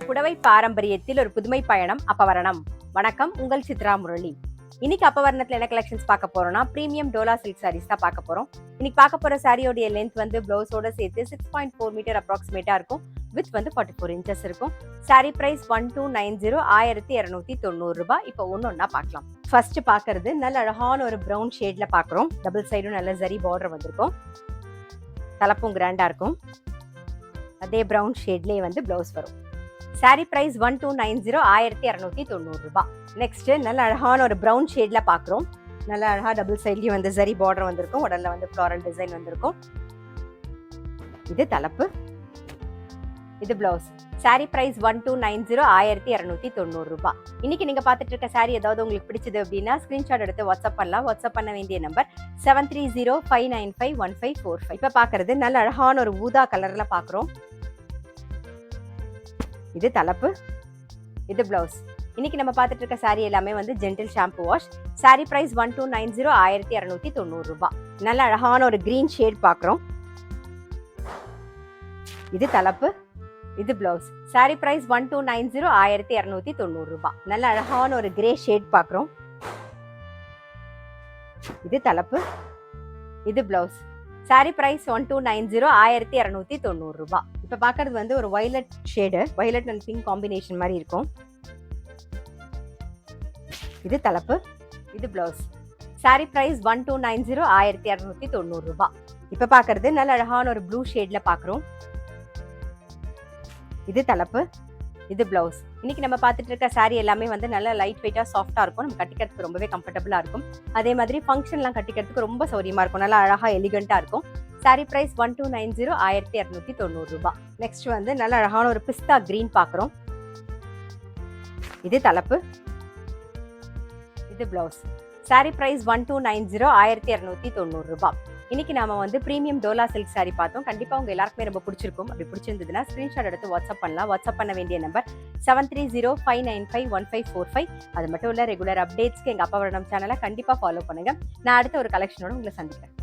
புடவை பாரம்பரியத்தில் ஒரு புதுமை பயணம் அப்பவரணம். வணக்கம், உங்கள் சித்ரா முரளி. இன்னைக்கு அப்பவரணத்துல என்ன கலெக்ஷன்ஸ் பார்க்க போறோம்னா பிரீமியம் டோலா சில்க் சாரீஸ் தான் பார்க்க போறோம். இன்னைக்கு பார்க்க போற சாரியோடைய லென்த் வந்து பிளவுஸோட சேர்த்து 6.4 மீட்டர் அப்ராக்சிமேட்டா இருக்கும். வித் வந்து 44 இன்ச்சஸ் இருக்கும். சாரி பிரைஸ் 1290, 1290 ரூபாய். இப்போ ஒன்னொன்னா பார்க்கலாம். ஃபர்ஸ்ட் பாக்குறது நல்ல அழகான ஒரு பிரவுன் ஷேட்ல பாக்குறோம். டபுள் சைடும் நல்ல ஜரி பார்டர் வந்திருக்கும். தலப்பும் கிராண்டா இருக்கும். அதே பிரவுன் ஷேட்லயே வந்து பிளவுஸ் வரும். சாரி பிரைஸ் 1290, 1290 ரூபாய். நெக்ஸ்ட் நல்ல அழகான ஒரு பிரவுன் ஷேட்ல பாக்குறோம். நல்ல அழகா டபுள் சைட்லயும் வந்து ஜரி பார்டர் வந்திருக்கும். உடல்ல வந்து ஃப்ளாரல் டிசைன் வந்திருக்கும். இது தலப்பு, இது பிளவுஸ். சாரி பிரைஸ் 1290, 1290 ரூபாய். இன்னைக்கு நீங்க பாத்துட்டு இருக்க சாரி ஏதாவது உங்களுக்கு பிடிச்சது அப்படின்னா ஸ்கிரீன்ஷாட் எடுத்து வாட்ஸ்அப் பண்ணலாம். வாட்ஸ்அப் பண்ண வேண்டிய நம்பர் 7305951545. இப்ப பாக்குறது நல்ல அழகான ஒரு ஊதா கலர்ல பாக்குறோம். இது தலப்பு, இது பிளவுஸ். இன்னைக்கு நம்ம பார்த்துட்டு இருக்க சாரி எல்லாமே வந்து gentle shampoo wash. Sari price 1290, 1290 ரூபாய். நல்ல அழகான ஒரு கிரீன் ஷேட் பாக்குறோம். இது தலப்பு, இது பிளவுஸ். சாரி பிரைஸ் 1290, 1290 ரூபாய். நல்ல அழகான ஒரு கிரே ஷேட் பாக்குறோம். இது தலப்பு, இது பிளவுஸ். சாரி பிரைஸ் 1290, 1290 ரூபாய். இப்ப பாக்குறது வந்து ஒரு violet shade, violet and pink combination மாதிரி இருக்கும். இது தலப்பு, இது பிளவுஸ். சாரி பிரைஸ் 1290, 1290 ரூபாய். இப்ப பாக்குறது நல்ல அழகான ஒரு ப்ளூ ஷேட்ல பாக்குறோம். இது தலப்பு, இது பிளவுஸ். இன்னைக்கு நம்ம பார்த்துட்டு இருக்க சாரி எல்லாமே வந்து நல்ல லைட் வெயிட்டா சாஃப்டா இருக்கும். நம்ம கட்டிக்கிறதுக்கு ரொம்பவே கம்ஃபர்டபுளா இருக்கும். அதே மாதிரி ஃபங்க்ஷன்லாம் கட்டிக்கிறதுக்கு ரொம்ப சௌரியமா இருக்கும். நல்லா அழகா எலிகண்டா இருக்கும். சாரி பிரைஸ் 1290, 1290 ரூபாய். நெக்ஸ்ட் வந்து நல்ல அழகான ஒரு பிஸ்தா கிரீன் பாக்குறோம். இது தலப்பு, இது பிளவுஸ். சாரி பிரைஸ் 1290, 1290 ரூபாய். இன்னைக்கு நாம வந்து பிரீமியம் டோலா சில்க் சாரி பார்த்தோம். கண்டிப்பா உங்க எல்லாருக்குமே ரொம்ப பிடிச்சிருக்கும். அப்படி பிடிச்சிருந்ததுன்னா ஸ்கிரீன்ஷாட் எடுத்து வாட்ஸ்அப் பண்ணலாம். வாட்ஸ்அப் பண்ண வேண்டிய நம்பர் 7305951545. அது மட்டும் இல்ல, ரெகுலர் அப்டேட்ஸ்க்கு எங்க அப்பவரணம் சேனலை கண்டிப்பா ஃபாலோ பண்ணுங்க. நான் அடுத்த ஒரு கலெக்ஷனோட உங்களை சந்திக்கிறேன்.